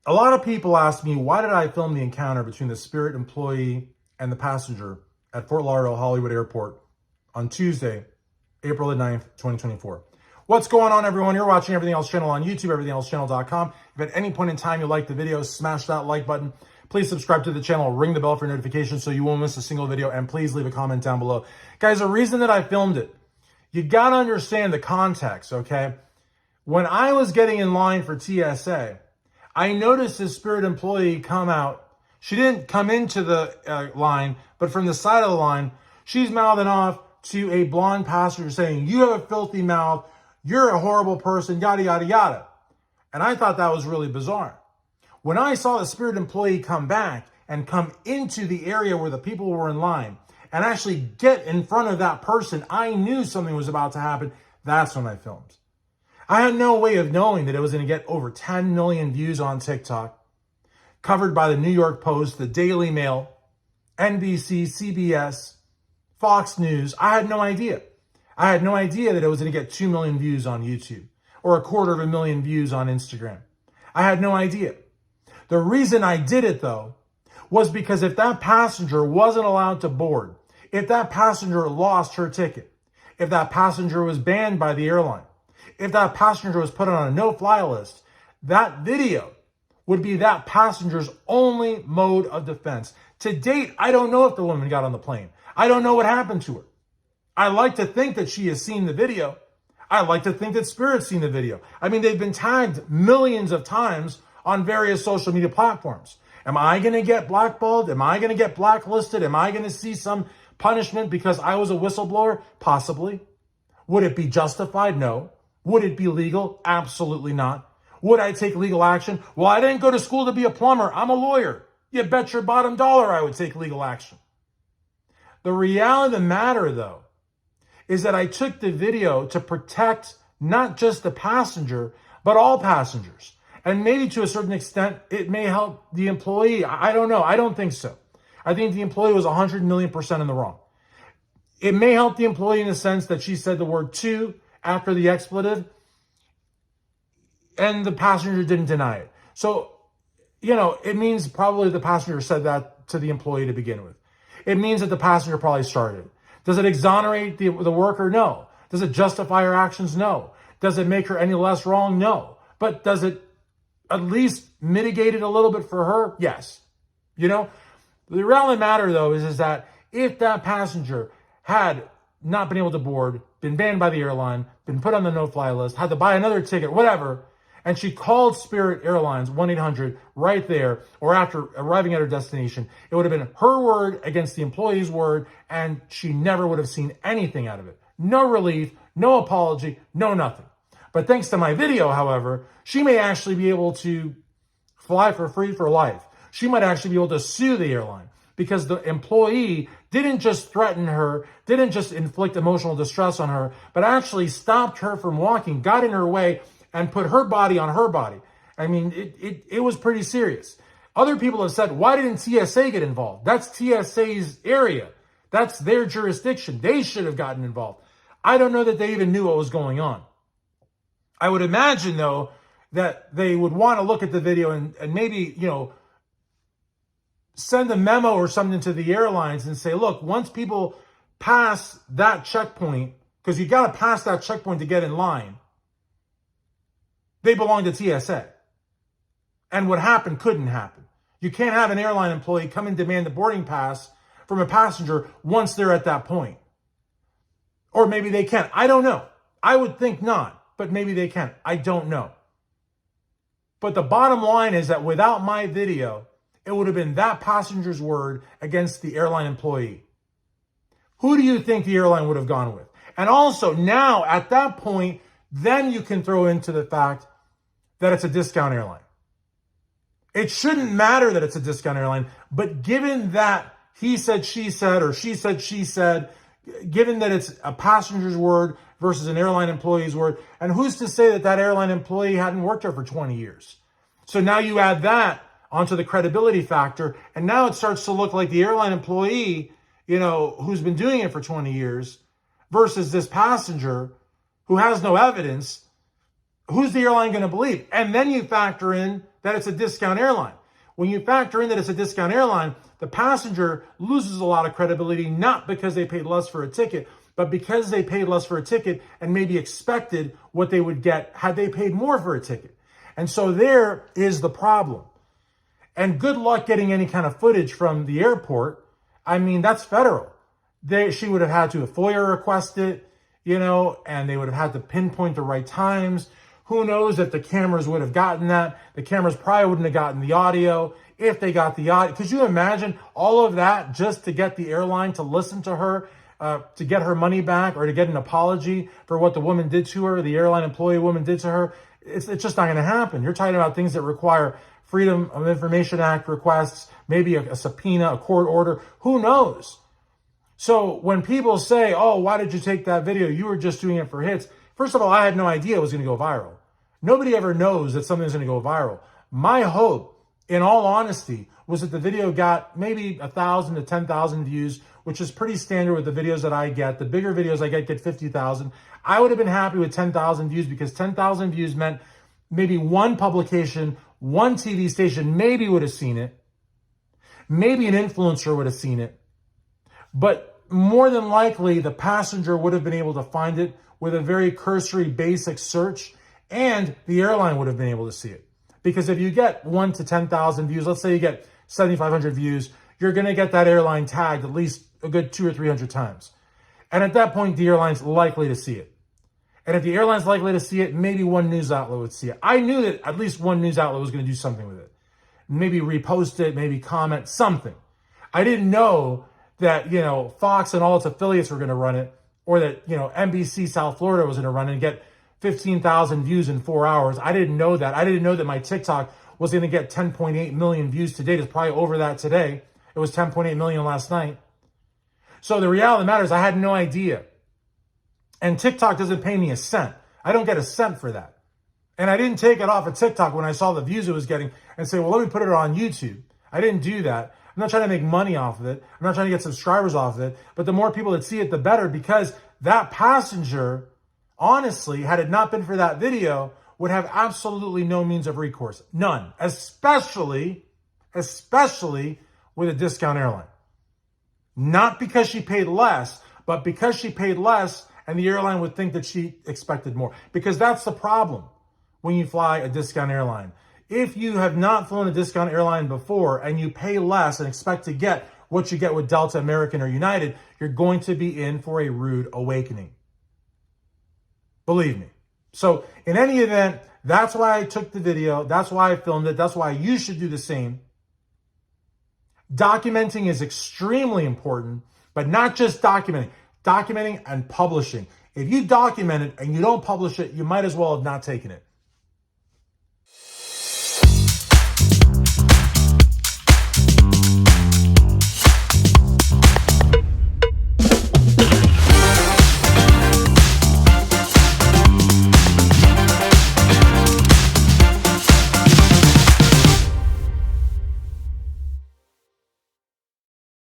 A lot of people ask me, why did I film the encounter between the Spirit employee and the passenger at Fort Lauderdale Hollywood Airport on Tuesday, April the 9th, 2024. What's going on, everyone? You're watching Everything Else Channel on YouTube, everythingelsechannel.com. If at any point in time you like the video, smash that like button. Please subscribe to the channel, ring the bell for notifications so you won't miss a single video, and please leave a comment down below. Guys, the reason that I filmed it, you got to understand the context, okay? When I was getting in line for TSA, I noticed this Spirit employee come out. She didn't come into the line, but from the side of the line, she's mouthing off to a blonde passenger saying, "You have a filthy mouth, you're a horrible person, yada, yada, yada." And I thought that was really bizarre. When I saw the Spirit employee come back and come into the area where the people were in line and actually get in front of that person, I knew something was about to happen. That's when I filmed. I had no way of knowing that it was going to get over 10 million views on TikTok, covered by the New York Post, the Daily Mail, NBC, CBS, Fox News. I had no idea. I had no idea that it was going to get 2 million views on YouTube or 250,000 views on Instagram. I had no idea. The reason I did it, though, was because if that passenger wasn't allowed to board, if that passenger lost her ticket, if that passenger was banned by the airline, if that passenger was put on a no-fly list, that video would be that passenger's only mode of defense. To date, I don't know if the woman got on the plane. I don't know what happened to her. I like to think that she has seen the video. I like to think that Spirit's seen the video. I mean, they've been tagged millions of times on various social media platforms. Am I going to get blackballed? Am I going to get blacklisted? Am I going to see some punishment because I was a whistleblower? Possibly. Would it be justified? No. Would it be legal? Absolutely not. Would I take legal action? Well, I didn't go to school to be a plumber. I'm a lawyer. You bet your bottom dollar I would take legal action. The reality of the matter, though, is that I took the video to protect not just the passenger, but all passengers. And maybe to a certain extent, it may help the employee. I don't know. I don't think so. I think the employee was 100,000,000% in the wrong. It may help the employee in the sense that she said the word "to" after the expletive, and the passenger didn't deny it. So, it means probably the passenger said that to the employee to begin with. It means that the passenger probably started. Does it exonerate the worker? No. Does it justify her actions? No. Does it make her any less wrong? No. But does it at least mitigate it a little bit for her? Yes. The reality of the matter, though, is that if that passenger had not been able to board, been banned by the airline, been put on the no-fly list, had to buy another ticket, whatever, and she called Spirit Airlines 1-800 right there, or after arriving at her destination, it would have been her word against the employee's word, and she never would have seen anything out of it. No relief, no apology, no nothing. But thanks to my video, however, she may actually be able to fly for free for life. She might actually be able to sue the airline because the employee didn't just threaten her, didn't just inflict emotional distress on her, but actually stopped her from walking, got in her way, and put her body on her body. I mean, it was pretty serious. Other people have said, why didn't TSA get involved? That's TSA's area. That's their jurisdiction. They should have gotten involved. I don't know that they even knew what was going on. I would imagine, though, that they would want to look at the video and maybe, send a memo or something to the airlines and say, look, once people pass that checkpoint, because you got to pass that checkpoint to get in line, they belong to TSA. And what happened couldn't happen. You can't have an airline employee come and demand the boarding pass from a passenger once they're at that point. Or maybe they can. I don't know. I would think not, but maybe they can. I don't know. But the bottom line is that without my video, it would have been that passenger's word against the airline employee. Who do you think the airline would have gone with? And also now at that point, then you can throw into the fact that it's a discount airline. It shouldn't matter that it's a discount airline, but given that he said, she said, or she said, given that it's a passenger's word versus an airline employee's word, and who's to say that that airline employee hadn't worked there for 20 years? So now you add that onto the credibility factor, and now it starts to look like the airline employee, who's been doing it for 20 years versus this passenger who has no evidence who's the airline going to believe? And then you factor in that it's a discount airline. When you factor in that it's a discount airline, the passenger loses a lot of credibility, not because they paid less for a ticket, but because they paid less for a ticket and maybe expected what they would get had they paid more for a ticket. And so there is the problem. And good luck getting any kind of footage from the airport. I mean, that's federal. She would have had to have FOIA request it, and they would have had to pinpoint the right times. Who knows if the cameras would have gotten that? The cameras probably wouldn't have gotten the audio. If they got the audio, could you imagine all of that just to get the airline to listen to her, to get her money back, or to get an apology for what the woman did to her, the airline employee woman did to her? It's just not going to happen. You're talking about things that require Freedom of Information Act requests, maybe a subpoena, a court order. Who knows? So when people say, oh, why did you take that video? You were just doing it for hits. First of all, I had no idea it was going to go viral. Nobody ever knows that something's going to go viral. My hope, in all honesty, was that the video got maybe 1,000 to 10,000 views, which is pretty standard with the videos that I get. The bigger videos I get 50,000. I would have been happy with 10,000 views, because 10,000 views meant maybe one publication, one TV station maybe would have seen it. Maybe an influencer would have seen it. But more than likely, the passenger would have been able to find it with a very cursory, basic search, and the airline would have been able to see it. Because if you get 1 to 10,000 views, let's say you get 7,500 views, you're going to get that airline tagged at least a good 200 or 300 times. And at that point, the airline's likely to see it. And if the airline's likely to see it, maybe one news outlet would see it. I knew that at least one news outlet was going to do something with it. Maybe repost it, maybe comment, something. I didn't know that, Fox and all its affiliates were going to run it, or that, NBC South Florida was going to run it and get 15,000 views in 4 hours. I didn't know that. I didn't know that my TikTok was going to get 10.8 million views today. It's probably over that today. It was 10.8 million last night. So the reality of the matter is I had no idea. And TikTok doesn't pay me a cent. I don't get a cent for that. And I didn't take it off of TikTok when I saw the views it was getting and say, well, let me put it on YouTube. I didn't do that. I'm not trying to make money off of it. I'm not trying to get subscribers off of it. But the more people that see it, the better, because that passenger, honestly, had it not been for that video, would have absolutely no means of recourse. None. Especially with a discount airline. Not because she paid less, but because she paid less and the airline would think that she expected more. Because that's the problem when you fly a discount airline. If you have not flown a discount airline before and you pay less and expect to get what you get with Delta, American, or United, you're going to be in for a rude awakening. Believe me. So in any event, that's why I took the video. That's why I filmed it. That's why you should do the same. Documenting is extremely important, but not just documenting and publishing. If you document it and you don't publish it, you might as well have not taken it.